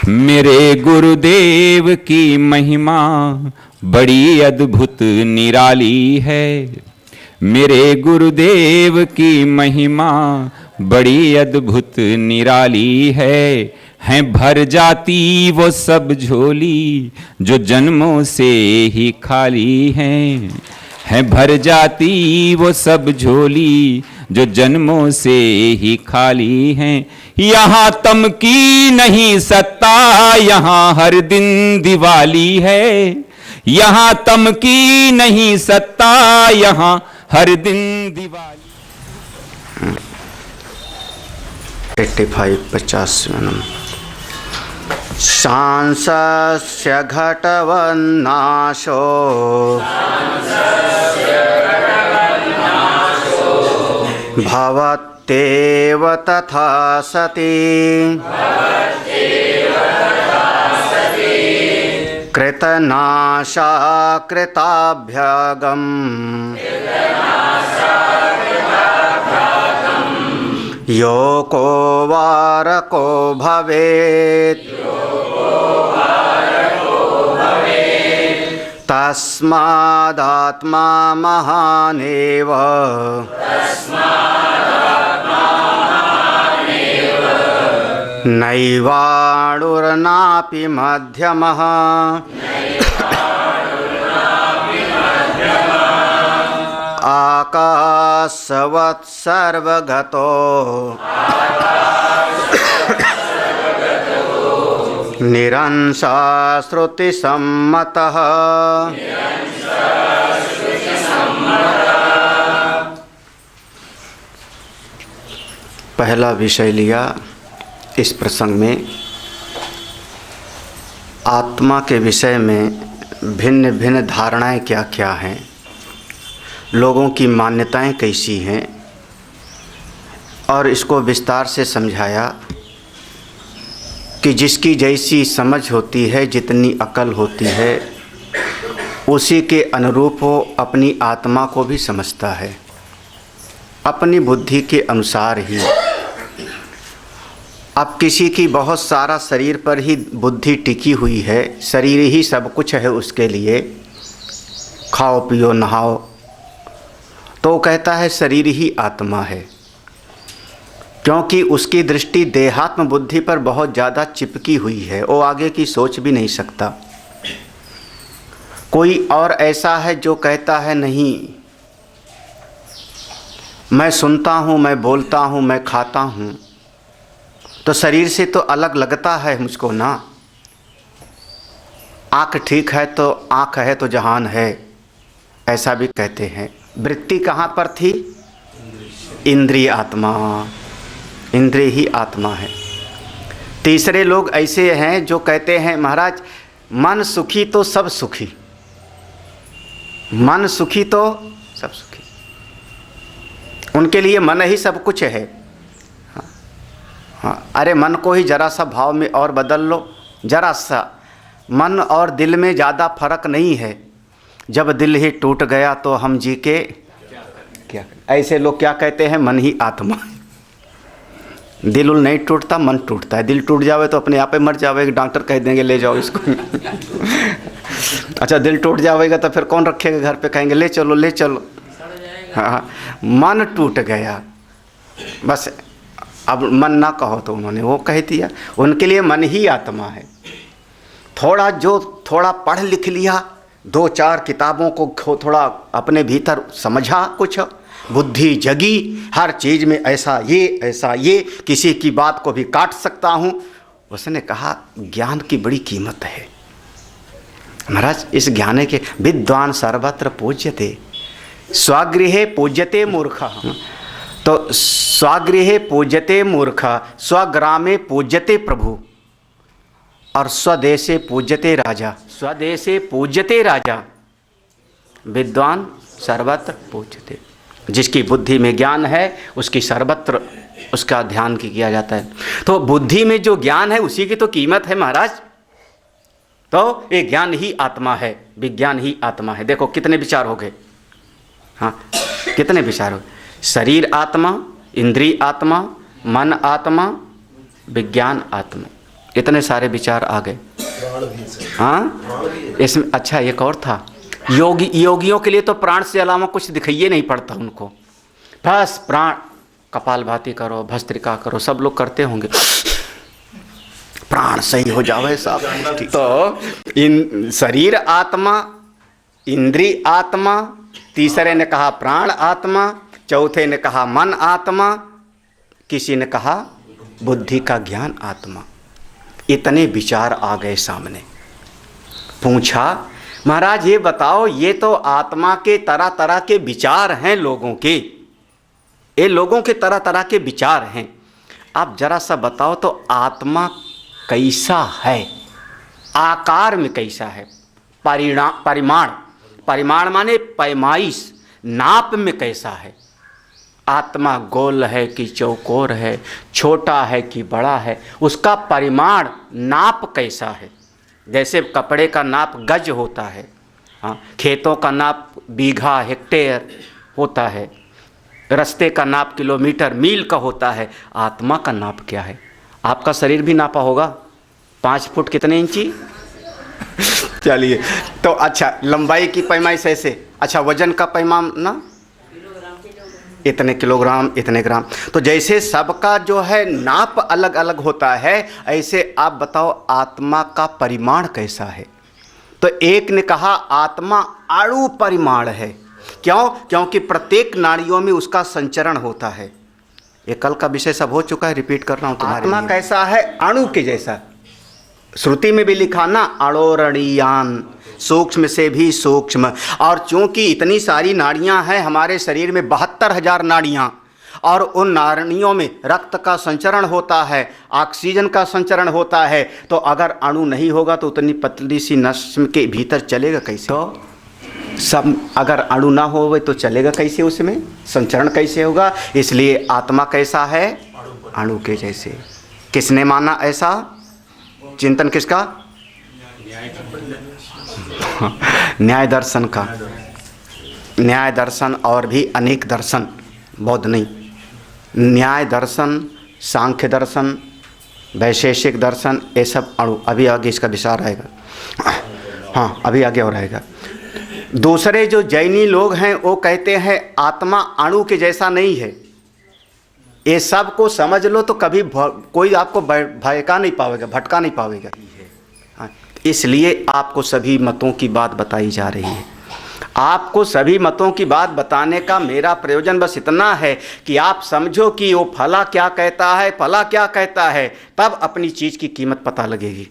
मेरे गुरुदेव की महिमा बड़ी अद्भुत निराली है। मेरे गुरुदेव की महिमा बड़ी अद्भुत निराली है भर जाती वो सब झोली जो जन्मों से ही खाली है भर जाती वो सब झोली जो जन्मों से ही खाली हैं। यहाँ तम की नहीं सत्ता, यहाँ हर दिन दिवाली है। यहाँ तम की नहीं सत्ता, यहाँ हर दिन दिवाली। 85-50 सांसस्य घटवन्नाशो भवत्येव तथा सति कृतनाशा कृताभ्यागम योको वारको भवेत् तस्मादात्मा महानेव नैवाणुर्नापि मध्यमः आकाशवत् सर्वगतो निरंसा श्रुतिसम्मतः। पहला विषय लिया इस प्रसंग में आत्मा के विषय में भिन्न भिन्न धारणाएं क्या क्या हैं, लोगों की मान्यताएं कैसी हैं, और इसको विस्तार से समझाया कि जिसकी जैसी समझ होती है, जितनी अकल होती है, उसी के अनुरूप वो अपनी आत्मा को भी समझता है, अपनी बुद्धि के अनुसार ही। अब किसी की बहुत सारा शरीर पर ही बुद्धि टिकी हुई है, शरीर ही सब कुछ है उसके लिए, खाओ पियो नहाओ, तो वो कहता है शरीर ही आत्मा है, क्योंकि उसकी दृष्टि देहात्म बुद्धि पर बहुत ज़्यादा चिपकी हुई है, वो आगे की सोच भी नहीं सकता। कोई और ऐसा है जो कहता है नहीं, मैं सुनता हूँ, मैं बोलता हूँ, मैं खाता हूँ, तो शरीर से तो अलग लगता है मुझको ना। आँख ठीक है तो आँख है तो जहान है, ऐसा भी कहते हैं। वृत्ति कहाँ पर थी? इंद्रिय आत्मा, इंद्रिय ही आत्मा है। तीसरे लोग ऐसे हैं जो कहते हैं महाराज मन सुखी तो सब सुखी, मन सुखी तो सब सुखी, उनके लिए मन ही सब कुछ है। हाँ, अरे मन को ही जरा सा भाव में और बदल लो, जरा सा। मन और दिल में ज़्यादा फर्क नहीं है। जब दिल ही टूट गया तो हम जी के क्या। ऐसे लोग क्या कहते हैं? मन ही आत्मा है। दिल उल नहीं टूटता, मन टूटता है। दिल टूट जावे तो अपने आप ही मर जावे, डॉक्टर कह देंगे ले जाओ इसको। अच्छा, दिल टूट जाएगा तो फिर कौन रखेगा घर पे? कहेंगे ले चलो ले चलो। हाँ, मन टूट गया बस, अब मन ना कहो तो उन्होंने वो कह दिया। उनके लिए मन ही आत्मा है। थोड़ा पढ़ लिख लिया, 2-4 किताबों को थोड़ा अपने भीतर समझा, कुछ बुद्धि जगी, हर चीज़ में ऐसा ये, किसी की बात को भी काट सकता हूँ। उसने कहा ज्ञान की बड़ी कीमत है महाराज। इस ज्ञान के विद्वान सर्वत्र पूज्यते, स्वगृहे पूज्यते मूर्ख। तो स्वगृहे पूज्यते मूर्ख, स्वग्रामे पूज्यते प्रभु, और स्वदेशे पूज्यते राजा। स्वदेशे पूज्यते राजा, विद्वान सर्वत्र पूज्यते। जिसकी बुद्धि में ज्ञान है उसकी सर्वत्र उसका ध्यान किया जाता है। तो बुद्धि में जो ज्ञान है उसी की तो कीमत है महाराज। तो ये ज्ञान ही आत्मा है, विज्ञान ही आत्मा है। देखो कितने विचार हो गए। हाँ, कितने विचार हो गए। शरीर आत्मा, इंद्रिय आत्मा, मन आत्मा, विज्ञान आत्मा। इतने सारे विचार आ गए। हाँ, इसमें अच्छा एक और था, योगियों के लिए तो प्राण से अलावा कुछ दिखाइए नहीं पड़ता उनको, बस प्राण, कपालभाति करो, भस्त्रिका करो, सब लोग करते होंगे, प्राण सही हो जावे साहब। तो इन शरीर आत्मा, इंद्री आत्मा, तीसरे ने कहा प्राण आत्मा, चौथे ने कहा मन आत्मा, किसी ने कहा बुद्धि का ज्ञान आत्मा। इतने विचार आ गए सामने। पूछा महाराज ये बताओ, ये तो आत्मा के तरह तरह के विचार हैं लोगों के, ये लोगों के तरह तरह के विचार हैं, आप जरा सा बताओ तो आत्मा कैसा है, आकार में कैसा है, परिमाण माने पैमाइश, नाप में कैसा है, आत्मा गोल है कि चौकोर है, छोटा है कि बड़ा है, उसका परिमाण नाप कैसा है। जैसे कपड़े का नाप गज होता है, हाँ, खेतों का नाप बीघा हेक्टेयर होता है, रास्ते का नाप किलोमीटर मील का होता है, आत्मा का नाप क्या है। आपका शरीर भी नापा होगा, 5 फुट कितने इंची चलिए तो अच्छा, लंबाई की पैमाइश ऐसे, अच्छा वजन का पैमाना इतने किलोग्राम, इतने ग्राम। तो जैसे सबका जो है नाप अलग अलग होता है, ऐसे आप बताओ आत्मा का परिमाण कैसा है। तो एक ने कहा आत्मा अणु परिमाण है। क्यों? क्योंकि प्रत्येक नाड़ियों में उसका संचरण होता है। ये कल का विषय सब हो चुका है, रिपीट कर रहा हूँ तुम्हारे लिए। आत्मा कैसा है? अणु के जैसा। श्रुति में भी लिखा ना, अणोरणीयान, सूक्ष्म से भी सूक्ष्म। और चूंकि इतनी सारी नाड़ियां हैं हमारे शरीर में, 72,000 नाड़ियां, और उन नाड़ियों में रक्त का संचरण होता है, ऑक्सीजन का संचरण होता है, तो अगर अणु नहीं होगा तो उतनी पतली सी नस के भीतर चलेगा कैसे? तो सब अगर अणु ना हो तो चलेगा कैसे, उसमें संचरण कैसे होगा? इसलिए आत्मा कैसा है? अणु के जैसे। किसने माना ऐसा? चिंतन किसका? न्याय दर्शन का। न्याय दर्शन और भी अनेक दर्शन, बौद्ध नहीं, न्याय दर्शन, सांख्य दर्शन, वैशेषिक दर्शन, ये सब अणु। अभी आगे इसका विचार आएगा, हाँ अभी आगे और आएगा। दूसरे जो जैनी लोग हैं वो कहते हैं आत्मा अणु के जैसा नहीं है। ये सब को समझ लो तो कभी कोई आपको भयका नहीं पाएगा, भटका नहीं पाएगा। इसलिए आपको सभी मतों की बात बताई जा रही है। आपको सभी मतों की बात बताने का मेरा प्रयोजन बस इतना है कि आप समझो कि वो फला क्या कहता है, फला क्या कहता है, तब अपनी चीज़ की कीमत पता लगेगी।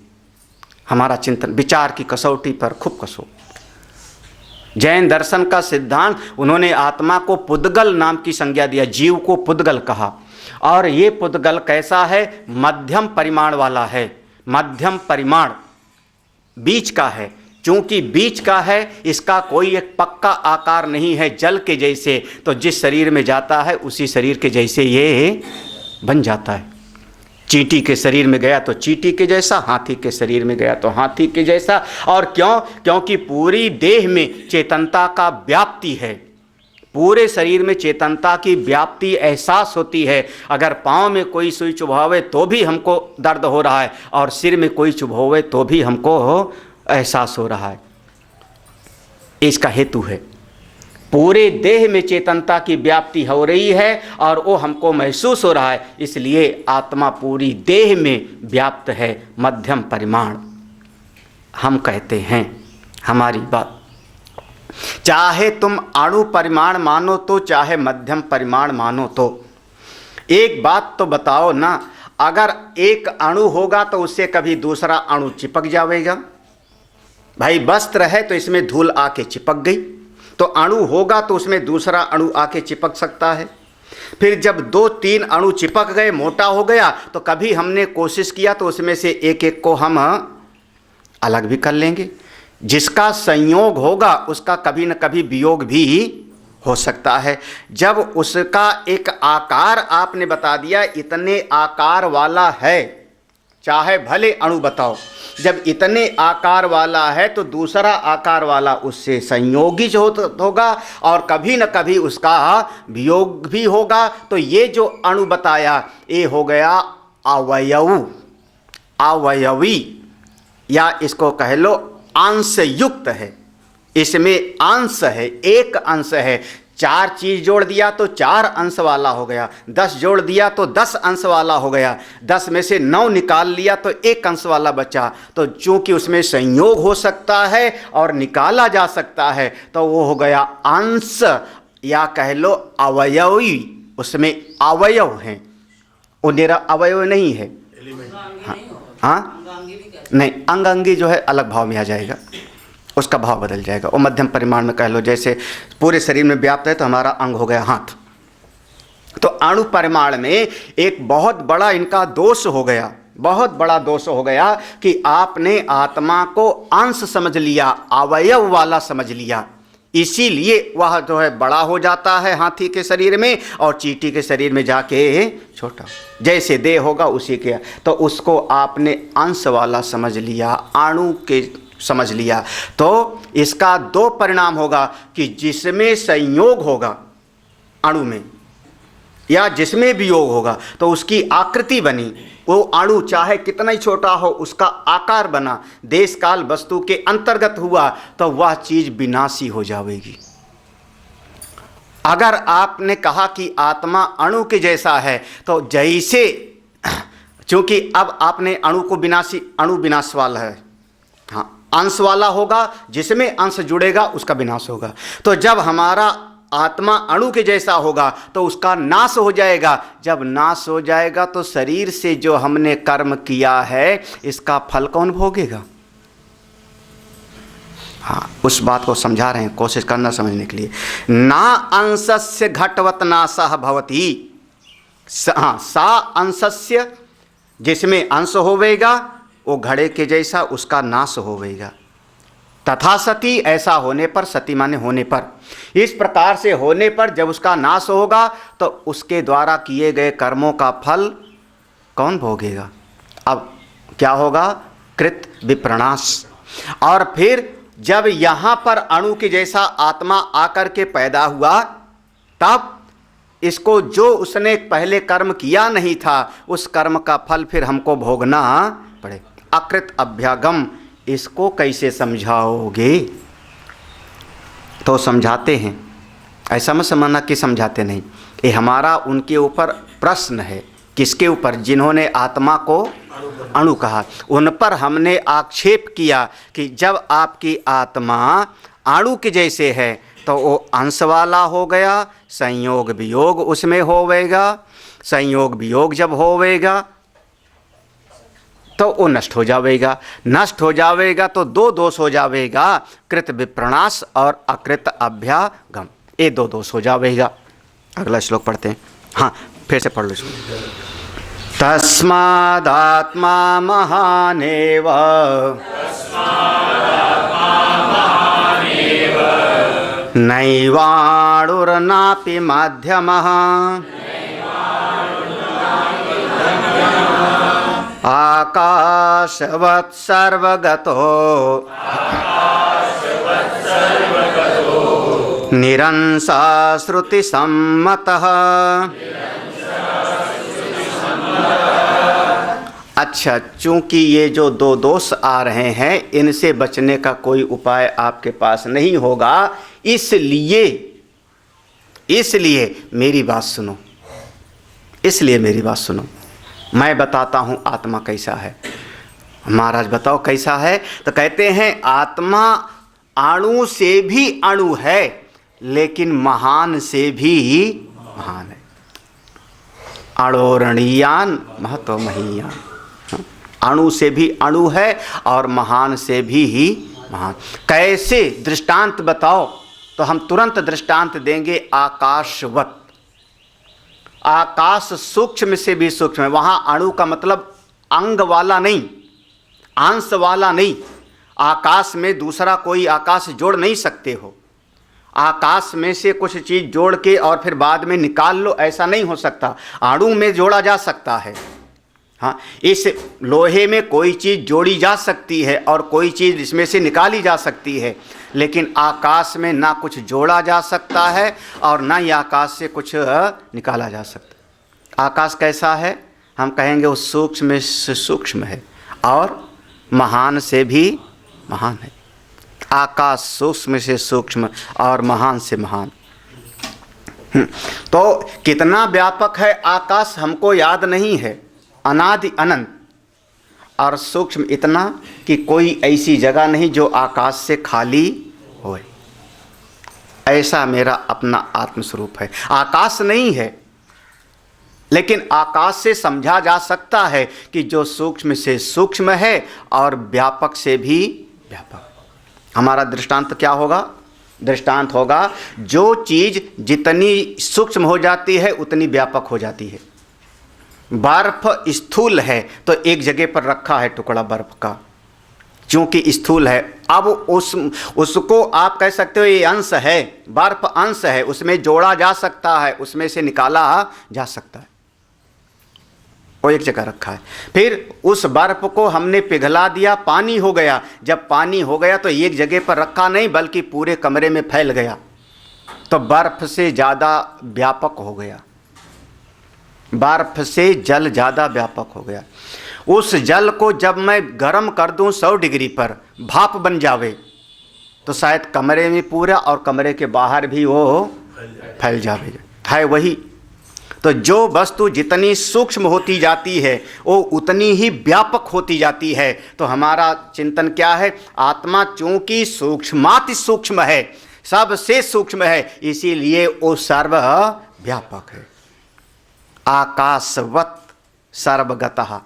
हमारा चिंतन विचार की कसौटी पर खूब कसो। जैन दर्शन का सिद्धांत, उन्होंने आत्मा को पुद्गल नाम की संज्ञा दिया, जीव को पुद्गल कहा। और ये पुद्गल कैसा है? मध्यम परिमाण वाला है। मध्यम परिमाण बीच का है। चूंकि बीच का है, इसका कोई एक पक्का आकार नहीं है जल के जैसे, तो जिस शरीर में जाता है उसी शरीर के जैसे ये बन जाता है। चींटी के शरीर में गया तो चींटी के जैसा, हाथी के शरीर में गया तो हाथी के जैसा। और क्यों? क्योंकि पूरी देह में चेतनता का व्याप्ति है। पूरे शरीर में चेतनता की व्याप्ति एहसास होती है। अगर पाँव में कोई सुई चुभावे तो भी हमको दर्द हो रहा है, और सिर में कोई चुभावे तो भी हमको एहसास हो रहा है। इसका हेतु है पूरे देह में चेतनता की व्याप्ति हो रही है और वो हमको महसूस हो रहा है, इसलिए आत्मा पूरी देह में व्याप्त है। मध्यम परिमाण हम कहते हैं। हमारी बात, चाहे तुम अणु परिमाण मानो तो, चाहे मध्यम परिमाण मानो तो, एक बात तो बताओ ना, अगर एक अणु होगा तो उससे कभी दूसरा अणु चिपक जाएगा। भाई वस्त्र है तो इसमें धूल आके चिपक गई, तो अणु होगा तो उसमें दूसरा अणु आके चिपक सकता है। फिर जब 2-3 अणु चिपक गए, मोटा हो गया, तो कभी हमने कोशिश किया तो उसमें से एक एक को हम अलग भी कर लेंगे। जिसका संयोग होगा उसका कभी न कभी वियोग भी हो सकता है। जब उसका एक आकार आपने बता दिया, इतने आकार वाला है, चाहे भले अणु बताओ, जब इतने आकार वाला है तो दूसरा आकार वाला उससे संयोगी जो होगा और कभी न कभी उसका वियोग भी होगा। तो ये जो अणु बताया ये हो गया अवयव। अवयवी या इसको कह लो अंश युक्त है, इसमें अंश है, एक अंश है। 4 चीज जोड़ दिया तो 4 अंश वाला हो गया, 10 जोड़ दिया तो 10 अंश वाला हो गया, 10 में से 9 निकाल लिया तो 1 अंश वाला बचा। तो चूंकि उसमें संयोग हो सकता है और निकाला जा सकता है तो वो हो गया अंश या कह लो अवयवी, उसमें अवयव हैं, वो निरा अवयव नहीं है। हाँ नहीं, अंगी जो है अलग भाव में आ जाएगा, उसका भाव बदल जाएगा। वो मध्यम परिमाण में कह लो, जैसे पूरे शरीर में व्याप्त है तो हमारा अंग हो गया हाथ। तो अणु परिमाण में एक बहुत बड़ा इनका दोष हो गया, बहुत बड़ा दोष हो गया कि आपने आत्मा को अंश समझ लिया, अवयव वाला समझ लिया। इसीलिए वह जो है बड़ा हो जाता है हाथी के शरीर में और चींटी के शरीर में जाके छोटा, जैसे देह होगा उसी के। तो उसको आपने अंश वाला समझ लिया, अणु के समझ लिया। तो इसका 2 परिणाम होगा कि जिसमें संयोग होगा अणु में या जिसमें वियोग होगा तो उसकी आकृति बनी, वो अणु चाहे कितना ही छोटा हो उसका आकार बना, देश काल वस्तु के अंतर्गत हुआ तो वह चीज विनाशी हो जाएगी। अगर आपने कहा कि आत्मा अणु के जैसा है तो जैसे, चूंकि अब आपने अणु को विनाशी, अणु विनाश वाला है, हाँ अंश वाला होगा, जिसमें अंश जुड़ेगा उसका विनाश होगा। तो जब हमारा आत्मा अणु के जैसा होगा तो उसका नाश हो जाएगा। जब नाश हो जाएगा तो शरीर से जो हमने कर्म किया है इसका फल कौन भोगेगा? हाँ, उस बात को समझा रहे हैं, कोशिश करना समझने के लिए। ना अंशस्य घटवत नाशः भवति, हाँ सा अंशस्य, जिसमें अंश होवेगा वो घड़े के जैसा उसका नाश होवेगा। तथा सती, ऐसा होने पर, सती माने होने पर, इस प्रकार से होने पर जब उसका नाश होगा तो उसके द्वारा किए गए कर्मों का फल कौन भोगेगा? अब क्या होगा? कृत विप्रणाश। और फिर जब यहाँ पर अणु के जैसा आत्मा आकर के पैदा हुआ तब इसको जो उसने पहले कर्म किया नहीं था उस कर्म का फल फिर हमको भोगना पड़े। अकृत अभ्यागम, इसको कैसे समझाओगे? तो समझाते हैं, ऐसा मत समझना कि समझाते नहीं। ये हमारा उनके ऊपर प्रश्न है। किसके ऊपर? जिन्होंने आत्मा को अणु कहा, उन पर हमने आक्षेप किया कि जब आपकी आत्मा अणु के जैसे है तो वो अंश वाला हो गया, संयोग वियोग उसमें होवेगा, संयोग वियोग जब होवेगा तो वो नष्ट हो जाएगा। नष्ट हो जाएगा तो 2 दोष हो जाएगा, कृत विप्रणाश और अकृत अभ्यागम, ये 2 दोष हो जाएगा। अगला श्लोक पढ़ते हैं। हाँ फिर से पढ़ लो इसको। तस्मादात्मा महानेव नैवाणुर्नापि मध्यमः आकाशवत् सर्वगतो निरंसा श्रुति सम्मतः। अच्छा, चूंकि ये जो 2 दोष आ रहे हैं इनसे बचने का कोई उपाय आपके पास नहीं होगा, इसलिए मेरी बात सुनो, इसलिए मेरी बात सुनो। मैं बताता हूँ आत्मा कैसा है। महाराज बताओ कैसा है? तो कहते हैं आत्मा अणु से भी अणु है लेकिन महान से भी महान है। अणोरणीयान महतो महीयान, अणु से भी अणु है और महान से भी ही महान। कैसे? दृष्टांत बताओ। तो हम तुरंत दृष्टांत देंगे आकाशवत। आकाश सूक्ष्म से भी सूक्ष्म है। वहाँ अणु का मतलब अंग वाला नहीं, अंश वाला नहीं। आकाश में दूसरा कोई आकाश जोड़ नहीं सकते हो। आकाश में से कुछ चीज़ जोड़ के और फिर बाद में निकाल लो, ऐसा नहीं हो सकता। अणु में जोड़ा जा सकता है। हाँ, इस लोहे में कोई चीज़ जोड़ी जा सकती है और कोई चीज़ इसमें से निकाली जा सकती है, लेकिन आकाश में ना कुछ जोड़ा जा सकता है और ना ही आकाश से कुछ निकाला जा सकता। आकाश कैसा है? हम कहेंगे वो सूक्ष्म से सूक्ष्म है। और महान से भी महान है। आकाश सूक्ष्म से सूक्ष्म और महान से महान। तो कितना व्यापक है आकाश हमको याद नहीं है, अनादि अनंत। और सूक्ष्म इतना कि कोई ऐसी जगह नहीं जो आकाश से खाली होए। ऐसा मेरा अपना आत्मस्वरूप है। आकाश नहीं है, लेकिन आकाश से समझा जा सकता है कि जो सूक्ष्म से सूक्ष्म है और व्यापक से भी व्यापक। हमारा दृष्टांत क्या होगा? दृष्टांत होगा जो चीज़ जितनी सूक्ष्म हो जाती है उतनी व्यापक हो जाती है। बर्फ स्थूल है तो एक जगह पर रखा है टुकड़ा बर्फ का, क्योंकि स्थूल है। अब उसको आप कह सकते हो ये अंश है, बर्फ अंश है, उसमें जोड़ा जा सकता है, उसमें से निकाला जा सकता है। वो एक जगह रखा है। फिर उस बर्फ को हमने पिघला दिया, पानी हो गया। जब पानी हो गया तो एक जगह पर रखा नहीं बल्कि पूरे कमरे में फैल गया, तो बर्फ से ज़्यादा व्यापक हो गया। बर्फ से जल ज़्यादा व्यापक हो गया। उस जल को जब मैं गर्म कर दूं 100 डिग्री पर, भाप बन जावे, तो शायद कमरे में पूरा और कमरे के बाहर भी वो फैल जावे है वही। तो जो वस्तु जितनी सूक्ष्म होती जाती है वो उतनी ही व्यापक होती जाती है। तो हमारा चिंतन क्या है? आत्मा चूंकि सूक्ष्माति सूक्ष्म है, सबसे सूक्ष्म है, इसीलिए वो सर्व व्यापक है। आकाशवत सर्वगतः।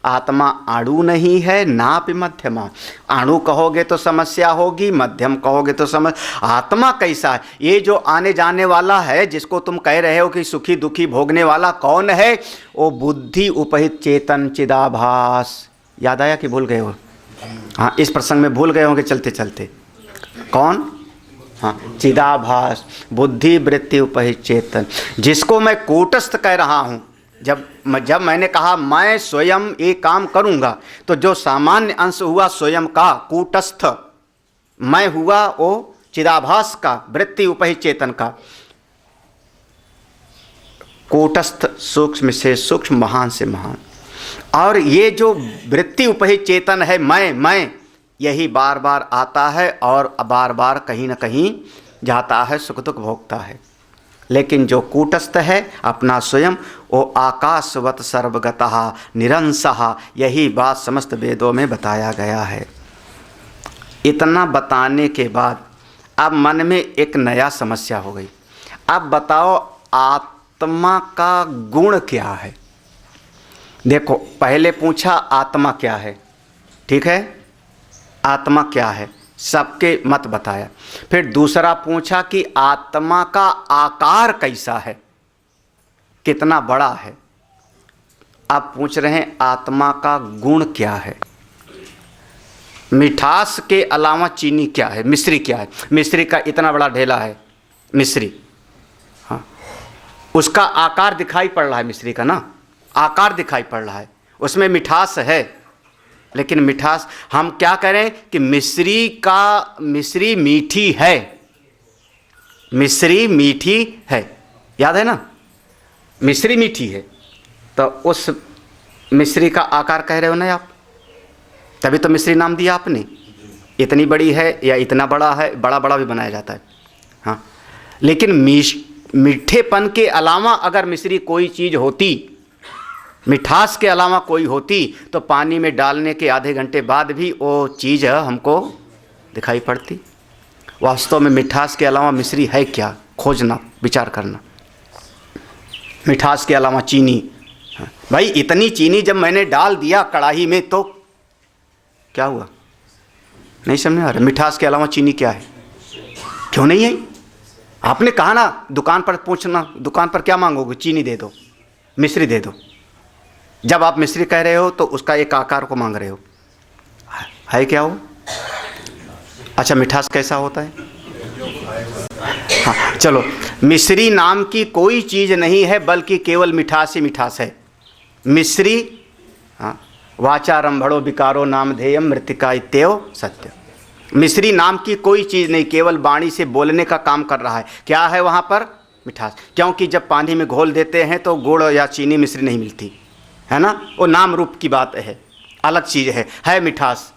आत्मा अणु नहीं है, नापि मध्यमा। अणु कहोगे तो समस्या होगी, मध्यम कहोगे तो आत्मा कैसा है? ये जो आने जाने वाला है, जिसको तुम कह रहे हो कि सुखी दुखी भोगने वाला, कौन है? वो बुद्धि उपहित चेतन चिदाभास। याद आया कि भूल गए हो? हाँ, इस प्रसंग में भूल गए होंगे चलते चलते। कौन? हाँ, चिदाभास, बुद्धि वृत्ति उपहित चेतन, जिसको मैं कूटस्थ कह रहा हूँ। जब मैंने कहा मैं स्वयं एक काम करूँगा, तो जो सामान्य अंश हुआ स्वयं का, कूटस्थ मैं हुआ, वो चिदाभास का, वृत्ति उपहित चेतन का। कूटस्थ सूक्ष्म से सूक्ष्म, महान से महान। और ये जो वृत्ति उपहित चेतन है, मैं यही बार बार आता है और बार बार कहीं ना कहीं जाता है, सुख दुख भोगता है। लेकिन जो कूटस्थ है अपना स्वयं, वो आकाशवत सर्वगतः निरंसः। यही बात समस्त वेदों में बताया गया है। इतना बताने के बाद अब मन में एक नया समस्या हो गई। अब बताओ आत्मा का गुण क्या है? देखो, पहले पूछा आत्मा क्या है, ठीक है, आत्मा क्या है, सबके मत बताया। फिर दूसरा पूछा कि आत्मा का आकार कैसा है, कितना बड़ा है। अब पूछ रहे हैं आत्मा का गुण क्या है। मिठास के अलावा चीनी क्या है, मिश्री क्या है? मिश्री का इतना बड़ा ढेला है मिश्री, हाँ, उसका आकार दिखाई पड़ रहा है, मिश्री का ना आकार दिखाई पड़ रहा है, उसमें मिठास है। लेकिन मिठास, हम क्या करें कि मिश्री मीठी है, मिश्री मीठी है, याद है ना, मिश्री मीठी है। तो उस मिश्री का आकार कह रहे हो ना आप, तभी तो मिश्री नाम दिया आपने। इतनी बड़ी है या इतना बड़ा है, बड़ा बड़ा भी बनाया जाता है, हाँ। लेकिन मीठेपन के अलावा अगर मिश्री कोई चीज़ होती, मिठास के अलावा कोई होती, तो पानी में डालने के आधे घंटे बाद भी वो चीज़ हमको दिखाई पड़ती। वास्तव में मिठास के अलावा मिश्री है क्या, खोजना, विचार करना। मिठास के अलावा चीनी, भाई इतनी चीनी जब मैंने डाल दिया कढ़ाई में तो क्या हुआ? नहीं समझ आ रहा। मिठास के अलावा चीनी क्या है? क्यों नहीं है? आपने कहा ना दुकान पर पूछना, दुकान पर क्या मांगोगे? चीनी दे दो, मिश्री दे दो। जब आप मिश्री कह रहे हो तो उसका एक आकार को मांग रहे हो, है क्या वो? अच्छा, मिठास कैसा होता है? हाँ, चलो, मिश्री नाम की कोई चीज़ नहीं है बल्कि केवल मिठास ही मिठास है। मिश्री, हाँ, वाचारंभणो विकारो नामधेयम मृतिका इत्येव सत्य। मिश्री नाम की कोई चीज़ नहीं, केवल वाणी से बोलने का काम कर रहा है। क्या है वहाँ पर? मिठास। क्योंकि जब पानी में घोल देते हैं तो गुड़ या चीनी मिश्री नहीं मिलती है ना, वो नाम रूप की बात है। अलग चीज़ है मिठास।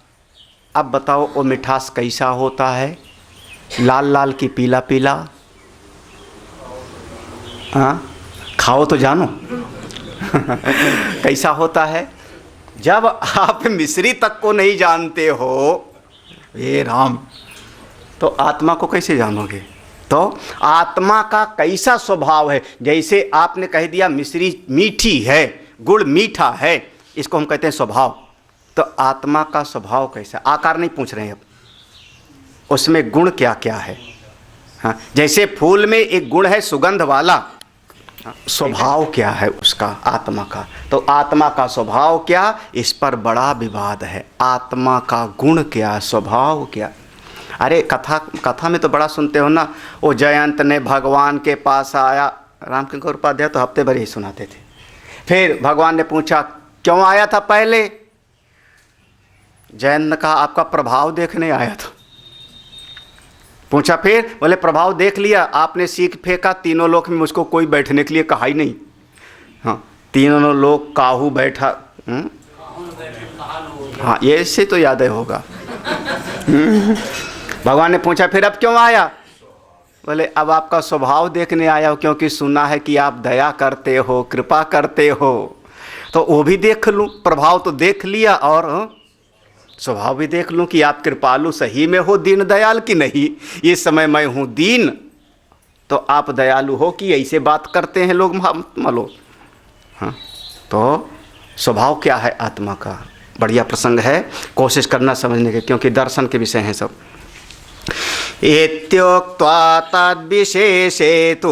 अब बताओ वो मिठास कैसा होता है? लाल लाल की पीला पीला? हाँ, खाओ तो जानो कैसा होता है। जब आप मिश्री तक को नहीं जानते हो, हे राम, तो आत्मा को कैसे जानोगे? तो आत्मा का कैसा स्वभाव है? जैसे आपने कह दिया मिश्री मीठी है, गुड़ मीठा है, इसको हम कहते हैं स्वभाव। तो आत्मा का स्वभाव कैसा? आकार नहीं पूछ रहे हैं अब, उसमें गुण क्या क्या है। हाँ, जैसे फूल में एक गुण है सुगंध वाला, स्वभाव क्या है उसका आत्मा का? तो आत्मा का स्वभाव क्या, इस पर बड़ा विवाद है। आत्मा का गुण क्या, स्वभाव क्या? अरे कथा में तो बड़ा सुनते हो ना, वो जयंत ने भगवान के पास आया, रामकिंकर उपाध्याय तो हफ्ते भर ही सुनाते थे। फिर भगवान ने पूछा क्यों आया था? पहले जयंत ने कहा आपका प्रभाव देखने आया था। पूछा फिर? बोले प्रभाव देख लिया, आपने सीख फेंका, तीनों लोक में मुझको कोई बैठने के लिए कहा ही नहीं। हाँ, तीनों लोग काहू बैठा। हाँ, ये इससे तो याद है होगा। भगवान ने पूछा फिर अब क्यों आया? बोले अब आपका स्वभाव देखने आया हो, क्योंकि सुना है कि आप दया करते हो, कृपा करते हो, तो वो भी देख लूँ। प्रभाव तो देख लिया और स्वभाव भी देख लूं कि आप कृपालु सही में हो, दीन दयाल कि नहीं। इस समय मैं हूं दीन, तो आप दयालु हो कि ऐसे बात करते हैं लोग मालो। हाँ, तो स्वभाव क्या है आत्मा का? बढ़िया प्रसंग है, कोशिश करना समझने के, क्योंकि दर्शन के विषय हैं सब। इत्युक्त्वा तद्विशेषेतु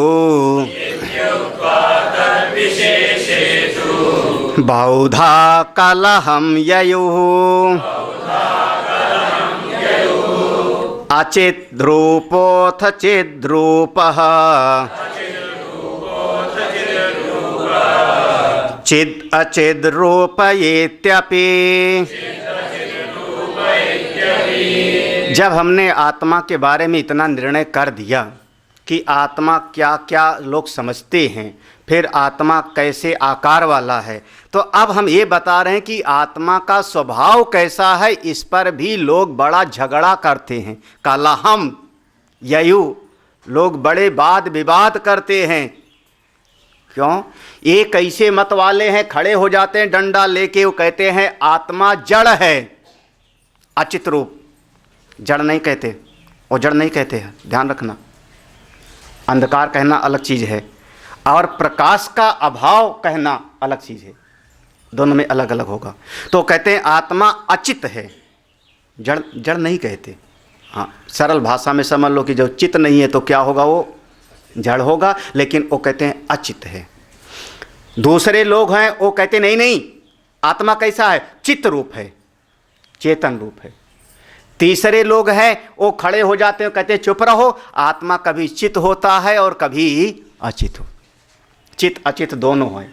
बहुधा कलहं ययुः अचिद्रूपोऽथ चिद्रूपः चिद् अचिद्रूपयेत्यपि। जब हमने आत्मा के बारे में इतना निर्णय कर दिया कि आत्मा क्या क्या लोग समझते हैं, फिर आत्मा कैसे आकार वाला है, तो अब हम ये बता रहे हैं कि आत्मा का स्वभाव कैसा है। इस पर भी लोग बड़ा झगड़ा करते हैं, कलहम ययु, लोग बड़े वाद विवाद करते हैं। क्यों? एक ऐसे मत वाले हैं, खड़े हो जाते हैं डंडा लेके, वो कहते हैं आत्मा जड़ है, अचित रूप। जड़ नहीं कहते, वो जड़ नहीं कहते हैं, ध्यान रखना। अंधकार कहना अलग चीज़ है और प्रकाश का अभाव कहना अलग चीज़ है, दोनों में अलग अलग होगा। तो कहते हैं आत्मा अचित है, जड़ नहीं कहते। हाँ, सरल भाषा में समझ लो कि जो चित नहीं है तो क्या होगा, वो जड़ होगा, लेकिन वो कहते हैं अचित है। दूसरे लोग हैं वो कहते नहीं नहीं, आत्मा कैसा है, चित्त रूप है, चेतन रूप है। तीसरे लोग हैं वो खड़े हो जाते हैं, कहते हैं चुप रहो, आत्मा कभी चित होता है और कभी अचित हो। चित अचित दोनों हैं।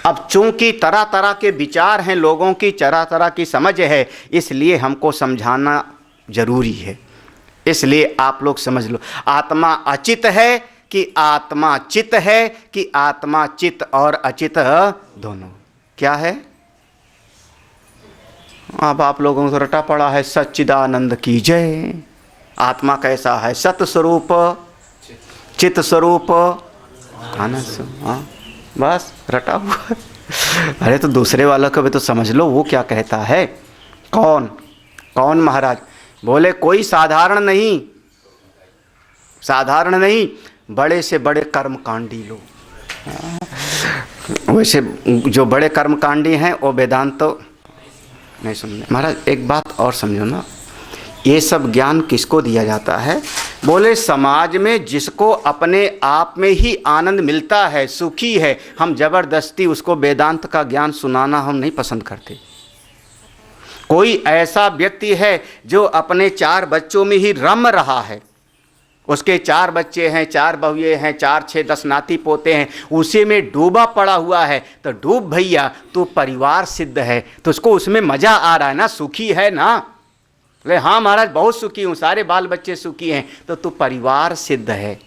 अब चूंकि तरह तरह के विचार हैं लोगों की, तरह तरह की समझ है, इसलिए हमको समझाना जरूरी है। इसलिए आप लोग समझ लो, आत्मा अचित है कि आत्मा चित है, कि आत्मा चित और अचित दोनों क्या है। अब आप लोगों को तो रटा पड़ा है, सच्चिदानंद की जय। आत्मा कैसा है, सत स्वरूप, चित स्वरूप, आनंद स्वरूप। हाँ, बस रटा हुआ है। अरे तो दूसरे वालों को भी तो समझ लो, वो क्या कहता है। कौन कौन महाराज? बोले कोई साधारण नहीं, साधारण नहीं, बड़े से बड़े कर्मकांडी लोग। वैसे जो बड़े कर्मकांडी हैं वो वेदांत तो नहीं सुनने। महाराज एक बात और समझो ना, ये सब ज्ञान किसको दिया जाता है? बोले समाज में जिसको अपने आप में ही आनंद मिलता है, सुखी है, हम जबरदस्ती उसको वेदांत का ज्ञान सुनाना हम नहीं पसंद करते। कोई ऐसा व्यक्ति है जो अपने 4 बच्चों में ही रम रहा है, उसके 4 बच्चे हैं, 4 बहुए हैं, 4 6 10 नाती पोते हैं, उसी में डूबा पड़ा हुआ है, तो डूब भैया, तू परिवार सिद्ध है, तो उसको उसमें मज़ा आ रहा है ना, सुखी है ना। बोले हाँ महाराज बहुत सुखी हूँ, सारे बाल बच्चे सुखी हैं, तो तू परिवार सिद्ध है,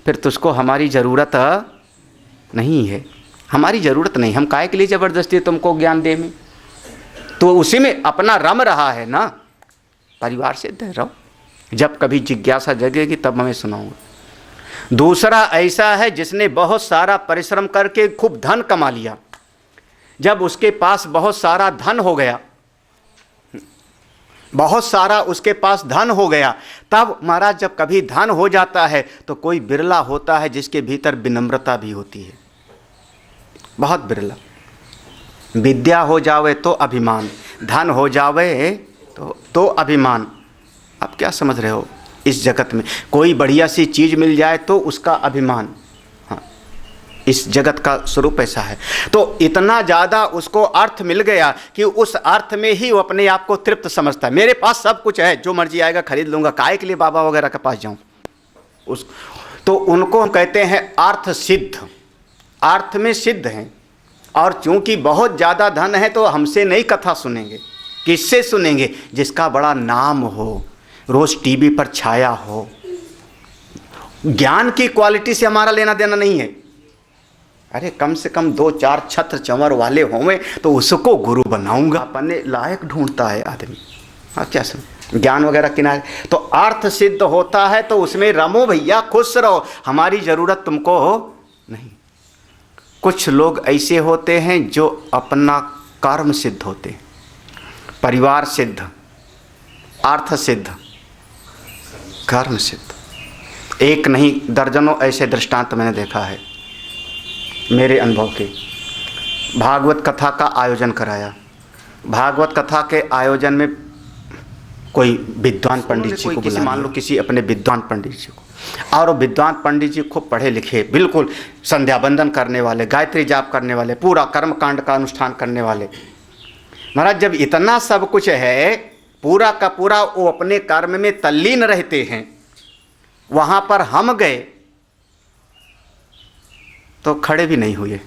फिर तुझको हमारी ज़रूरत नहीं है। हमारी ज़रूरत नहीं, हम काहे के लिए ज़बरदस्ती तुमको ज्ञान दे में। तो उसी में अपना रम रहा है ना। परिवार सिद्ध है, रहो। जब कभी जिज्ञासा जगेगी तब हमें सुनाऊंगा। दूसरा ऐसा है जिसने बहुत सारा परिश्रम करके खूब धन कमा लिया। जब उसके पास बहुत सारा धन हो गया, बहुत सारा उसके पास धन हो गया, तब महाराज जब कभी धन हो जाता है तो कोई बिरला होता है जिसके भीतर विनम्रता भी होती है, बहुत बिरला। विद्या हो जावे तो अभिमान, धन हो जावे तो अभिमान। आप क्या समझ रहे हो? इस जगत में कोई बढ़िया सी चीज़ मिल जाए तो उसका अभिमान। हाँ, इस जगत का स्वरूप ऐसा है। तो इतना ज़्यादा उसको अर्थ मिल गया कि उस अर्थ में ही वो अपने आप को तृप्त समझता है। मेरे पास सब कुछ है, जो मर्जी आएगा खरीद लूँगा, काहे के लिए बाबा वगैरह के पास जाऊँ। तो उनको हम कहते हैं अर्थ सिद्ध, अर्थ में सिद्ध हैं। और चूंकि बहुत ज़्यादा धन है तो हमसे नहीं कथा सुनेंगे, किससे सुनेंगे? जिसका बड़ा नाम हो, रोज़ टीवी पर छाया हो। ज्ञान की क्वालिटी से हमारा लेना देना नहीं है। अरे कम से कम 2-4 छत्र चंवर वाले होंगे तो उसको गुरु बनाऊंगा। अपने लायक ढूंढता है आदमी। हाँ, क्या सुन, ज्ञान वगैरह किनारे। तो अर्थ सिद्ध होता है तो उसमें रमो भैया, खुश रहो, हमारी ज़रूरत तुमको हो नहीं। कुछ लोग ऐसे होते हैं जो अपना कर्म सिद्ध होते हैं, परिवार सिद्ध, अर्थ सिद्ध, कर्म सिद्ध। एक नहीं दर्जनों ऐसे दृष्टांत मैंने देखा है मेरे अनुभव के। भागवत कथा का आयोजन कराया। भागवत कथा के आयोजन में कोई विद्वान पंडित जी को बुला, मान लो किसी अपने विद्वान पंडित जी को, और वो विद्वान पंडित जी खूब पढ़े लिखे, बिल्कुल संध्या बंदन करने वाले, गायत्री जाप करने वाले, पूरा कर्म कांड का अनुष्ठान करने वाले। महाराज जब इतना सब कुछ है, पूरा का पूरा वो अपने कर्म में तल्लीन रहते हैं, वहाँ पर हम गए तो खड़े भी नहीं हुए।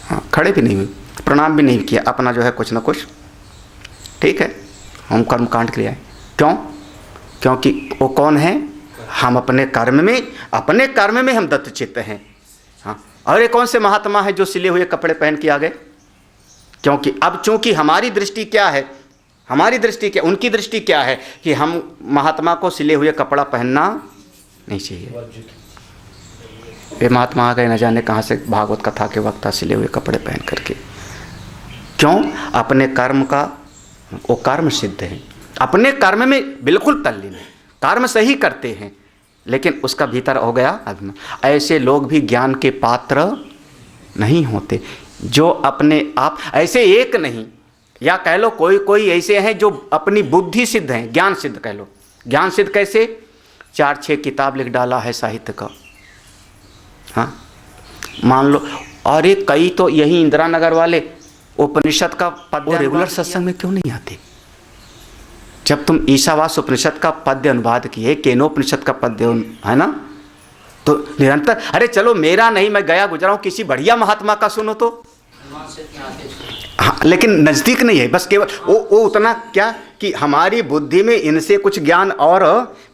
हाँ, खड़े भी नहीं हुए, प्रणाम भी नहीं किया, अपना जो है कुछ ना कुछ, ठीक है हम कर्म कांड के लिए आए। क्यों? क्योंकि वो कौन है? हम अपने कर्म में हम दत्तचित्त हैं। हाँ, और ये कौन से महात्मा है जो सिले हुए कपड़े पहन के आ गए? क्योंकि अब चूंकि हमारी दृष्टि क्या है, हमारी दृष्टि क्या, उनकी दृष्टि क्या है कि हम महात्मा को सिले हुए कपड़ा पहनना नहीं चाहिए। ये महात्मा आ गए न जाने कहाँ से भागवत कथा के वक्त सिले हुए कपड़े पहन करके। क्यों? अपने कर्म का, वो कर्म सिद्ध है, अपने कर्म में बिल्कुल तल्लीन है, कर्म सही करते हैं, लेकिन उसका भीतर हो गया अभिमान। ऐसे लोग भी ज्ञान के पात्र नहीं होते, जो अपने आप ऐसे एक नहीं, या कह लो कोई ऐसे हैं जो अपनी बुद्धि सिद्ध हैं, ज्ञान सिद्ध कह लो। ज्ञान सिद्ध कैसे? 4-6 किताब लिख डाला है साहित्य का, हाँ मान लो। और एक कई तो यही इंदिरा नगर वाले उपनिषद का पद्य रेगुलर सत्संग में क्यों नहीं आते? जब तुम ईशावास उपनिषद का पद्य अनुवाद किए, केनोपनिषद का पद्य है ना, तो निरंतर, अरे चलो मेरा नहीं, मैं गया गुजरा हूँ, किसी बढ़िया महात्मा का सुनो तो। हाँ, लेकिन नज़दीक नहीं है, बस केवल वो उतना क्या कि हमारी बुद्धि में इनसे कुछ ज्ञान और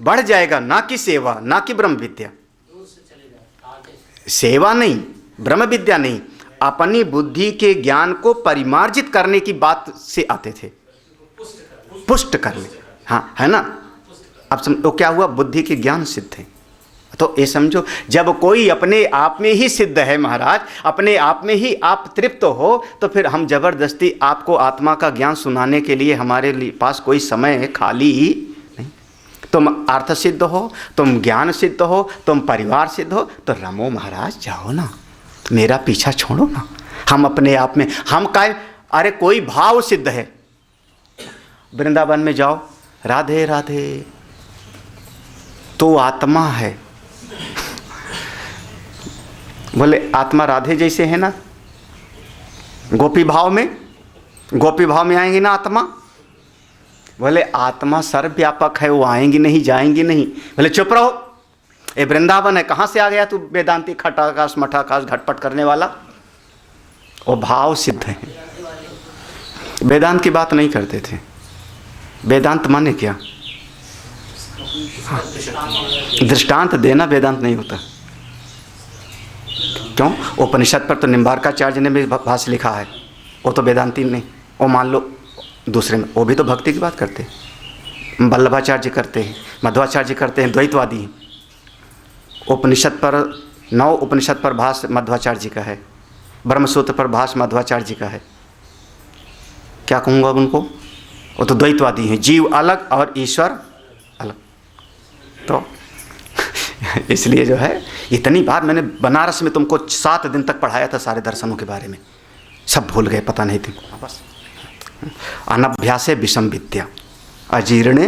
बढ़ जाएगा, ना कि सेवा, ना कि ब्रह्म विद्या। सेवा नहीं, ब्रह्म विद्या नहीं, अपनी बुद्धि के ज्ञान को परिमार्जित करने की बात से आते थे, पुष्ट करने। हाँ, है ना। अब तो क्या हुआ? बुद्धि के ज्ञान सिद्ध है। तो ये समझो, जब कोई अपने आप में ही सिद्ध है महाराज, अपने आप में ही आप तृप्त हो, तो फिर हम जबरदस्ती आपको आत्मा का ज्ञान सुनाने के लिए हमारे पास कोई समय है खाली ही नहीं। तुम अर्थ सिद्ध हो, तुम ज्ञान सिद्ध हो, तुम परिवार सिद्ध हो, तो रमो महाराज, जाओ ना, मेरा पीछा छोड़ो ना। हम अपने आप में हम काय, अरे कोई भाव सिद्ध है, वृंदावन में जाओ, राधे राधे, तो आत्मा है। बोले आत्मा राधे जैसे है ना, गोपी भाव में आएंगी ना आत्मा। बोले आत्मा सर्वव्यापक है, वो आएंगी नहीं, जाएंगी नहीं। बोले चुप रहो, ये वृंदावन है, कहाँ से आ गया तू वेदांती खटाकाश मठाकाश घटपट करने वाला? वो भाव सिद्ध है। वेदांत की बात नहीं करते थे। वेदांत माने क्या? दृष्टांत देना वेदांत नहीं होता। क्यों? उपनिषद पर तो निम्बारकाचार्य ने भी भाष्य लिखा है, वो तो वेदांती नहीं, वो मान लो दूसरे में, वो भी तो भक्ति की बात करते हैं। वल्लभाचार्य जी करते हैं, मध्वाचार्य जी करते हैं, द्वैतवादी हैं। उपनिषद पर 9 उपनिषद पर भाष्य मध्वाचार्य जी का है, ब्रह्मसूत्र पर भाष्य मध्वाचार्य जी का है। क्या कहूँगा अब उनको, वो तो द्वैतवादी हैं, जीव अलग और ईश्वर अलग। तो इसलिए जो है, इतनी बार मैंने बनारस में तुमको 7 दिन तक पढ़ाया था सारे दर्शनों के बारे में, सब भूल गए, पता नहीं थी। बस अनभ्यासे विषम विद्या अजीर्णे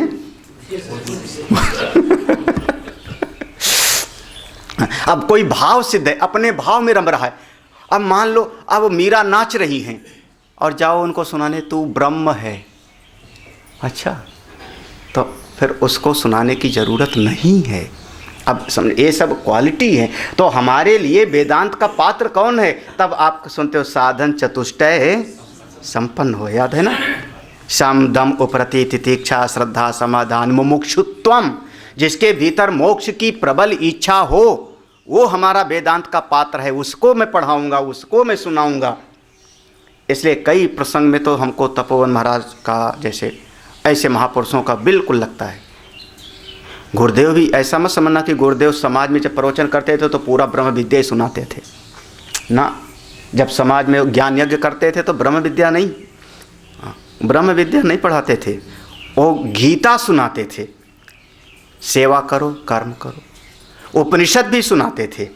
अब कोई भाव सिद्ध है, अपने भाव में रम रहा है। अब मान लो अब मीरा नाच रही हैं और जाओ उनको सुनाने तू ब्रह्म है, अच्छा, तो फिर उसको सुनाने की ज़रूरत नहीं है। अब समझ, ये सब क्वालिटी है। तो हमारे लिए वेदांत का पात्र कौन है? तब आप सुनते हो साधन चतुष्टय संपन्न हो, याद है ना, सम दम उपरति तितिक्षा श्रद्धा समाधान मुमुक्षुत्वम, जिसके भीतर मोक्ष की प्रबल इच्छा हो वो हमारा वेदांत का पात्र है। उसको मैं पढ़ाऊंगा, उसको मैं सुनाऊंगा। इसलिए कई प्रसंग में तो हमको तपोवन महाराज का जैसे ऐसे महापुरुषों का बिल्कुल लगता है। गुरुदेव भी ऐसा मत समझना कि गुरुदेव समाज में जब प्रवचन करते थे तो पूरा ब्रह्म विद्या ही सुनाते थे ना। जब समाज में ज्ञान यज्ञ करते थे तो ब्रह्म विद्या नहीं पढ़ाते थे, वो गीता सुनाते थे, सेवा करो कर्म करो। उपनिषद भी सुनाते थे।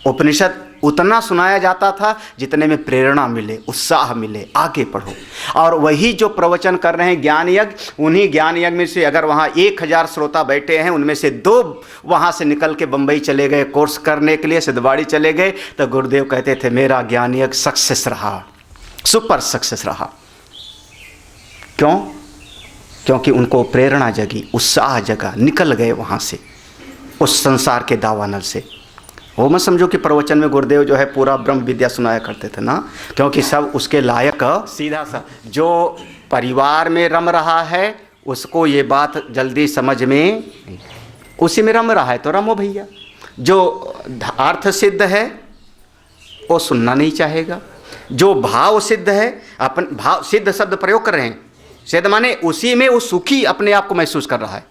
उपनिषद उतना सुनाया जाता था जितने में प्रेरणा मिले, उत्साह मिले, आगे पढ़ो। और वही जो प्रवचन कर रहे हैं ज्ञान यज्ञ, उन्हीं ज्ञान यज्ञ में से अगर वहाँ 1000 श्रोता बैठे हैं, उनमें से 2 वहाँ से निकल के बम्बई चले गए कोर्स करने के लिए, सिद्धवाड़ी चले गए, तो गुरुदेव कहते थे मेरा ज्ञान यज्ञ सक्सेस रहा, सुपर सक्सेस रहा। क्यों? क्योंकि उनको प्रेरणा जगी, उत्साह जगा, निकल गए वहाँ से, उस संसार के दावानल से। वो मत समझो कि प्रवचन में गुरुदेव जो है पूरा ब्रह्म विद्या सुनाया करते थे ना, क्योंकि सब उसके लायक। सीधा सा जो परिवार में रम रहा है उसको ये बात जल्दी समझ में, उसी में रम रहा है तो रमो भैया। जो अर्थ सिद्ध है वो सुनना नहीं चाहेगा। जो भाव सिद्ध है, अपन भाव सिद्ध शब्द प्रयोग कर रहे हैं, सिद्ध माने उसी में वो सुखी अपने आप को महसूस कर रहा है,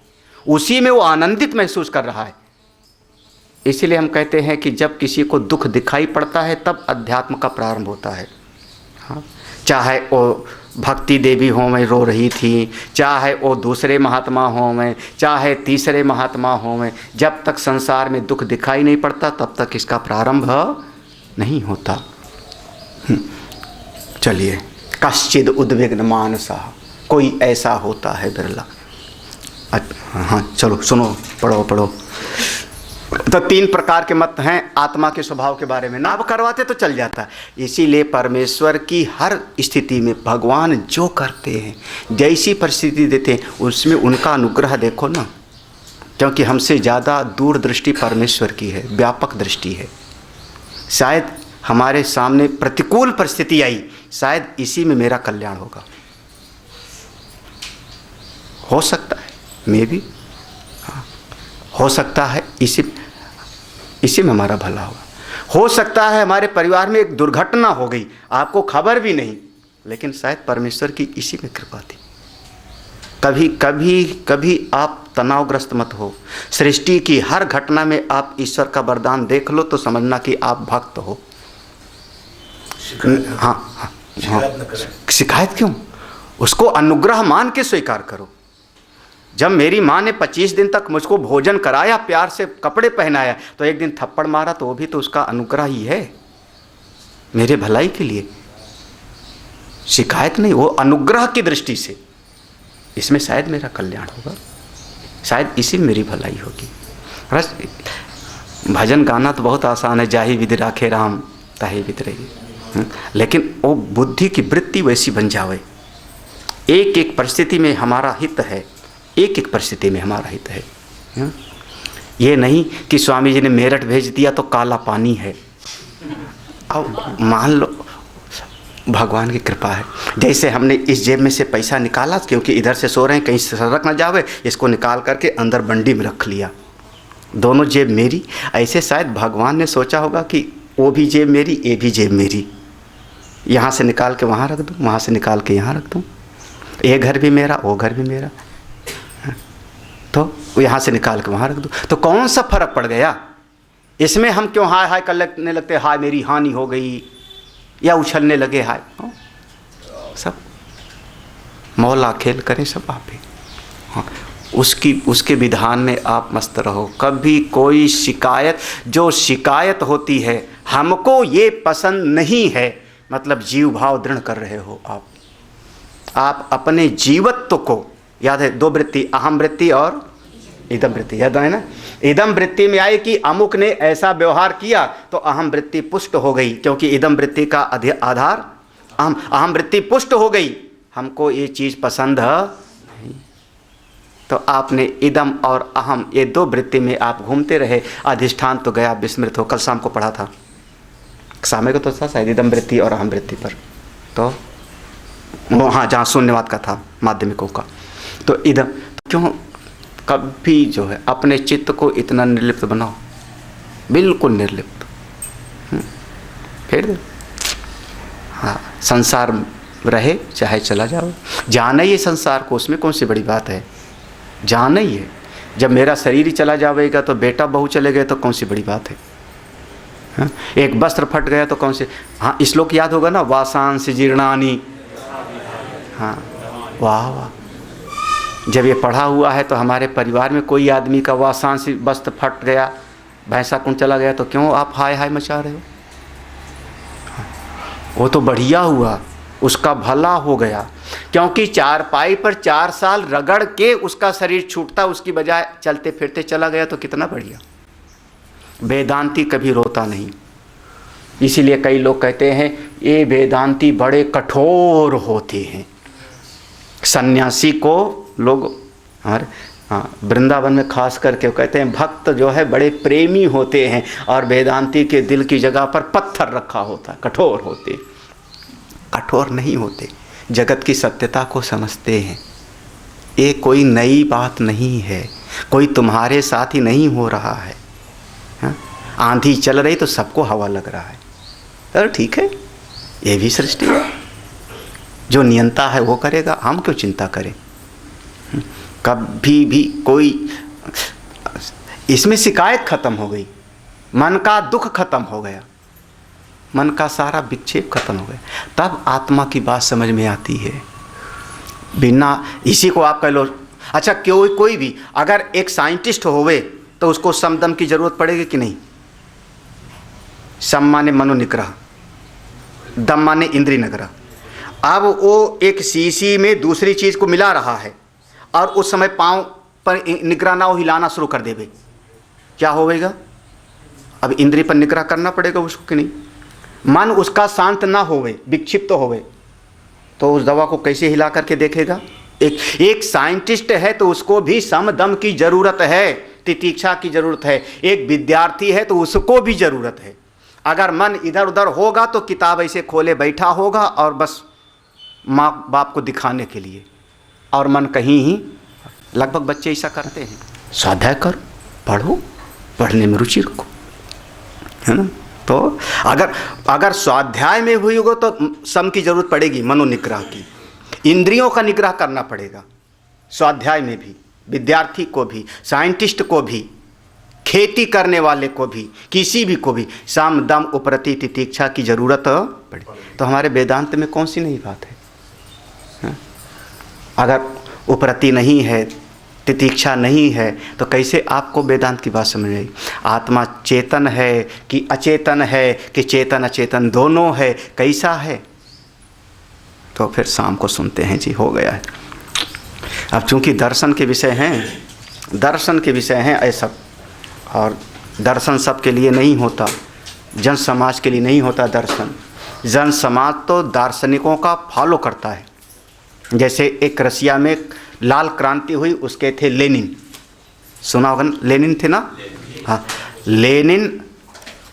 उसी में वो आनंदित महसूस कर रहा है। इसीलिए हम कहते हैं कि जब किसी को दुख दिखाई पड़ता है तब अध्यात्म का प्रारंभ होता है। हाँ, चाहे वो भक्ति देवी हो में रो रही थी, चाहे वो दूसरे महात्मा हो में, चाहे तीसरे महात्मा हो में, जब तक संसार में दुख दिखाई नहीं पड़ता तब तक इसका प्रारंभ नहीं होता। चलिए, कश्चिद उद्विग्न मानसा, कोई ऐसा होता है बिरला। हाँ चलो सुनो, पढ़ो। तो 3 प्रकार के मत हैं आत्मा के स्वभाव के बारे में, ना अब करवाते तो चल जाता। इसीलिए परमेश्वर की हर स्थिति में भगवान जो करते हैं, जैसी परिस्थिति देते हैं, उसमें उनका अनुग्रह देखो ना, क्योंकि हमसे ज़्यादा दूरदृष्टि परमेश्वर की है, व्यापक दृष्टि है। शायद हमारे सामने प्रतिकूल परिस्थिति आई, शायद इसी में मेरा कल्याण होगा, हो सकता है, मे भी हो सकता है इसी में हमारा भला होगा। हो सकता है हमारे परिवार में एक दुर्घटना हो गई, आपको खबर भी नहीं, लेकिन शायद परमेश्वर की इसी में कृपा थी। कभी आप तनावग्रस्त मत हो। सृष्टि की हर घटना में आप ईश्वर का वरदान देख लो तो समझना कि आप भक्त हो। हाँ, शिकायत क्यों? उसको अनुग्रह मान के स्वीकार करो। जब मेरी माँ ने 25 दिन तक मुझको भोजन कराया, प्यार से कपड़े पहनाया, तो एक दिन थप्पड़ मारा तो वो भी तो उसका अनुग्रह ही है, मेरे भलाई के लिए। शिकायत नहीं, वो अनुग्रह की दृष्टि से, इसमें शायद मेरा कल्याण होगा, शायद इसी में मेरी भलाई होगी। बस भजन गाना तो बहुत आसान है, जाहि विधि राखे राम ताहि विधि रही, लेकिन वो बुद्धि की वृत्ति वैसी बन जावे। एक एक परिस्थिति में हमारा हित है, एक परिस्थिति में हमारा हित है। ये नहीं कि स्वामी जी ने मेरठ भेज दिया तो काला पानी है। अब मान लो भगवान की कृपा है, जैसे हमने इस जेब में से पैसा निकाला, क्योंकि इधर से सो रहे हैं कहीं सरक ना जावे, इसको निकाल करके अंदर बंडी में रख लिया, दोनों जेब मेरी। ऐसे शायद भगवान ने सोचा होगा कि वो भी जेब मेरी, ये भी जेब मेरी, यहाँ से निकाल के वहाँ रख दूँ, वहाँ से निकाल के यहाँ रख दूँ, ये घर भी मेरा, वो घर भी मेरा, तो यहाँ से निकाल के वहाँ रख दूँ, तो कौन सा फर्क पड़ गया? इसमें हम क्यों हाय हाय करने लगते, हाय मेरी हानि हो गई, या उछलने लगे हाय? सब मौला खेल करें सब आप ही। हाँ, उसके विधान में आप मस्त रहो। कभी कोई शिकायत, जो शिकायत होती है हमको ये पसंद नहीं है, मतलब जीव भाव दृढ़ कर रहे हो आप अपने जीवत्व को, याद है 2 वृत्ति, अहम वृत्ति और इदम वृत्ति, याद है ना? इदम वृत्ति में आए कि अमुक ने ऐसा व्यवहार किया तो अहम वृत्ति पुष्ट हो गई, क्योंकि इदम वृत्ति का आधार अहम वृत्ति पुष्ट हो गई, हमको ये चीज़ पसंद है नहीं। तो आपने इदम और अहम, ये 2 वृत्ति में आप घूमते रहे, अधिष्ठान तो गया, विस्मृत हो। कल शाम को पढ़ा था, शाम को तो था शायद, इदम वृत्ति और अहम वृत्ति पर, तो हाँ जहाँ शून्यवाद का था माध्यमिकों का। तो इदम क्यों, कभी जो है अपने चित्त को इतना निर्लिप्त बनाओ, बिल्कुल निर्लिप्त, फेर दो। हाँ, संसार रहे चाहे चला जाओ, जाना ही है संसार को, उसमें कौन सी बड़ी बात है, जाना ही है। जब मेरा शरीर ही चला जाएगा तो बेटा बहू चले गए तो कौन सी बड़ी बात है? हाँ? एक वस्त्र फट गया तो कौन से, हाँ श्लोक याद होगा ना, वासांस जीर्णानि, हाँ वाह वाह, जब ये पढ़ा हुआ है तो हमारे परिवार में कोई आदमी का वासांस वस्त्र फट गया, भैंसा कुंड चला गया, तो क्यों आप हाय हाय मचा रहे हो? वो तो बढ़िया हुआ, उसका भला हो गया, क्योंकि चारपाई पर 4 साल रगड़ के उसका शरीर छूटता, उसकी बजाय चलते फिरते चला गया, तो कितना बढ़िया। वेदांती कभी रोता नहीं, इसीलिए कई लोग कहते हैं ये वेदांती बड़े कठोर होते हैं। सन्यासी को लोग हमारे, हाँ वृंदावन में खास करके कहते हैं भक्त जो है बड़े प्रेमी होते हैं, और वेदांती के दिल की जगह पर पत्थर रखा होता है, कठोर होते। कठोर नहीं होते, जगत की सत्यता को समझते हैं। ये कोई नई बात नहीं है, कोई तुम्हारे साथ ही नहीं हो रहा है। हाँ? आंधी चल रही तो सबको हवा लग रहा है, अरे ठीक है, ये भी सृष्टि है, जो नियंता है वो करेगा, हम क्यों चिंता करें? कभी भी कोई, इसमें शिकायत खत्म हो गई, मन का दुख खत्म हो गया, मन का सारा विक्षेप खत्म हो गया, तब आत्मा की बात समझ में आती है। बिना इसी को आप कह लो, अच्छा कोई भी अगर एक साइंटिस्ट होवे तो उसको समदम की जरूरत पड़ेगी कि नहीं? सम माने मनोनिग्रह, दम माने इंद्रिय निग्रह। अब वो एक शीशी में दूसरी चीज़ को मिला रहा है और उस समय पाँव पर निग्रह ना हो, हिलाना शुरू कर देवे, क्या होगा? अब इंद्रिय पर निग्रह करना पड़ेगा उसको कि नहीं? मन उसका शांत ना होवे, विक्षिप्त तो होवे, तो उस दवा को कैसे हिला करके देखेगा? एक साइंटिस्ट है तो उसको भी सम दम की ज़रूरत है, तितीक्षा की ज़रूरत है। एक विद्यार्थी है तो उसको भी ज़रूरत है। अगर मन इधर उधर होगा तो किताब ऐसे खोले बैठा होगा और बस माँ बाप को दिखाने के लिए, और मन कहीं ही, लगभग बच्चे ऐसा करते हैं। स्वाध्याय करो, पढ़ो, पढ़ने में रुचि रखो, है ना? तो अगर स्वाध्याय में हुई होगा तो सम की जरूरत पड़ेगी, मनोनिग्रह की, इंद्रियों का निग्रह करना पड़ेगा। स्वाध्याय में भी, विद्यार्थी को भी, साइंटिस्ट को भी, खेती करने वाले को भी, किसी भी को भी साम दम उपरति तितीक्षा की जरूरत पड़े। तो हमारे वेदांत में कौन सी नई बात है? अगर उपरति नहीं है, तितीक्षा नहीं है, तो कैसे आपको वेदांत की बात समझ आएगी? आत्मा चेतन है कि अचेतन है, कि चेतन अचेतन दोनों है, कैसा है? तो फिर शाम को सुनते हैं जी, हो गया है। अब चूंकि दर्शन के विषय हैं ऐसा, और दर्शन सबके लिए नहीं होता, जन समाज के लिए नहीं होता दर्शन। जन समाज तो दार्शनिकों का फॉलो करता है। जैसे एक रसिया में लाल क्रांति हुई, उसके थे लेनिन, सुना होगा ना, लेनिन थे ना? हाँ, लेनिन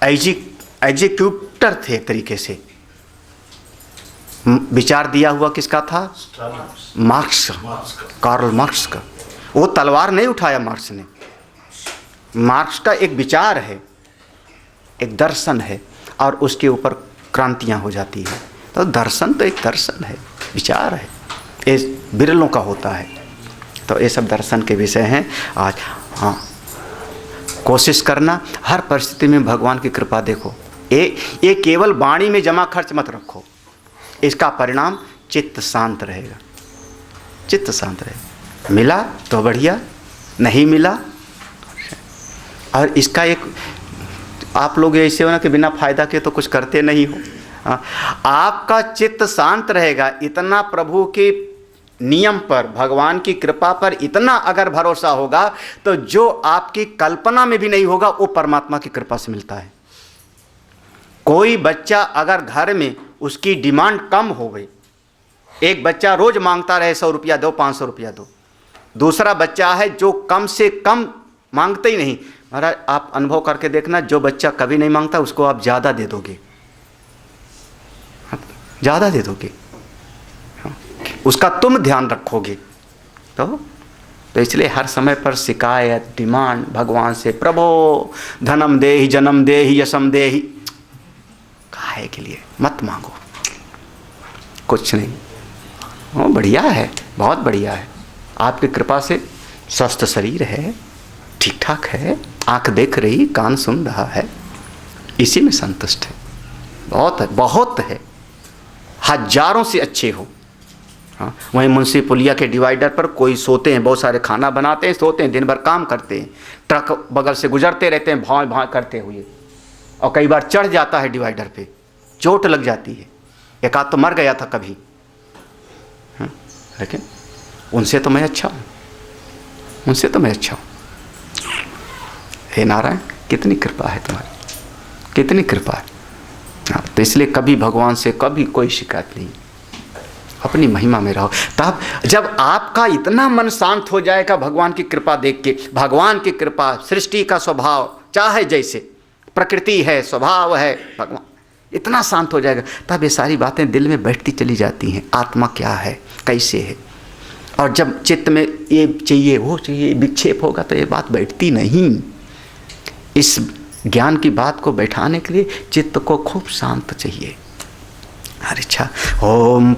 एग्जीक्यूटर थे एक तरीके से। विचार दिया हुआ किसका था? मार्क्स, कार्ल मार्क्स का। वो तलवार नहीं उठाया मार्क्स ने, मार्क्स का एक विचार है, एक दर्शन है, और उसके ऊपर क्रांतियाँ हो जाती हैं। तो दर्शन तो एक दर्शन है, विचार है, ये बिरलों का होता है। तो ये सब दर्शन के विषय हैं आज। हाँ, कोशिश करना हर परिस्थिति में भगवान की कृपा देखो। ये केवल वाणी में जमा खर्च मत रखो, इसका परिणाम चित्त शांत रहेगा, चित्त शांत रहेगा। मिला तो बढ़िया, नहीं मिला। और इसका एक आप लोग ऐसे हो ना कि बिना फायदा के तो कुछ करते नहीं हो। आपका चित्त शांत रहेगा, इतना प्रभु के नियम पर, भगवान की कृपा पर इतना अगर भरोसा होगा तो जो आपकी कल्पना में भी नहीं होगा वो परमात्मा की कृपा से मिलता है। कोई बच्चा अगर घर में उसकी डिमांड कम हो गई, एक बच्चा रोज मांगता रहे 100 रुपया दो, 500 रुपया दो, दूसरा बच्चा है जो कम से कम मांगते ही नहीं। महाराज आप अनुभव करके देखना, जो बच्चा कभी नहीं मांगता उसको आप ज़्यादा दे दोगे, ज़्यादा दे दोगे, उसका तुम ध्यान रखोगे। तो इसलिए हर समय पर शिकायत, डिमांड भगवान से, प्रभो धनम देहि, जन्म देहि, यशम देहि, काहे के लिए मत मांगो, कुछ नहीं। वो बढ़िया है, बहुत बढ़िया है, आपकी कृपा से स्वस्थ शरीर है, ठीक ठाक है, आंख देख रही, कान सुन रहा है, इसी में संतुष्ट है। बहुत है, बहुत है, हजारों से अच्छे हो। हाँ, वहीं मुंशी पुलिया के डिवाइडर पर कोई सोते हैं, बहुत सारे खाना बनाते हैं, सोते हैं, दिन भर काम करते हैं, ट्रक बगल से गुजरते रहते हैं भाव भाव करते हुए, और कई बार चढ़ जाता है डिवाइडर पे, चोट लग जाती है, एक आध तो मर गया था कभी। हाँ, लेकिन उनसे तो मैं अच्छा हूँ, उनसे तो मैं अच्छा हूँ। हे नारायण, कितनी कृपा है तुम्हारी, कितनी कृपा है। हाँ, तो इसलिए कभी भगवान से कभी कोई शिकायत नहीं, अपनी महिमा में रहो। तब जब आपका इतना मन शांत हो जाएगा भगवान की कृपा देख के, भगवान की कृपा, सृष्टि का स्वभाव चाहे जैसे, प्रकृति है, स्वभाव है, भगवान इतना शांत हो जाएगा, तब ये सारी बातें दिल में बैठती चली जाती हैं। आत्मा क्या है, कैसे है। और जब चित्त में ये चाहिए, वो चाहिए, विक्षेप होगा तो ये बात बैठती नहीं। इस ज्ञान की बात को बैठाने के लिए चित्त को खूब शांत चाहिए। हर इच्छा ओम